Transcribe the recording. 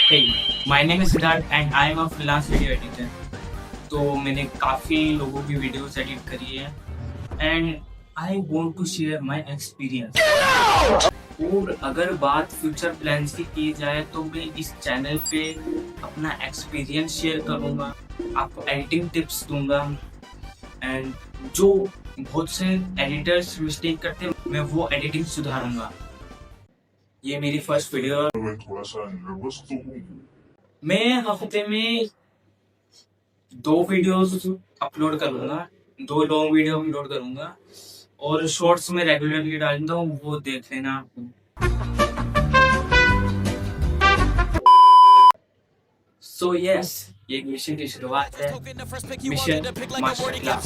Hey, my name is Siddharth and I am a freelance video editor. तो मैंने काफ़ी लोगों की वीडियोस एडिट करी है and I want to share my experience. और अगर बात फ्यूचर प्लान्स की जाए तो मैं इस चैनल पे अपना एक्सपीरियंस शेयर करूँगा, आपको एडिटिंग टिप्स दूंगा एंड जो बहुत से एडिटर्स मिस्टेक करते हैं मैं वो एडिटिंग सुधारूंगा। ये मेरी फर्स्ट वीडियो। मैं थोड़ा सा नर्वस तो हूँ। मैं हफ्ते में 2 वीडियोस अपलोड करूंगा, 2 लॉन्ग वीडियो अपलोड करूंगा और शॉर्ट्स में रेगुलरली डालता हूँ, वो देख लेना। सो यस, ये मिशन की शुरुआत है। Mission master class.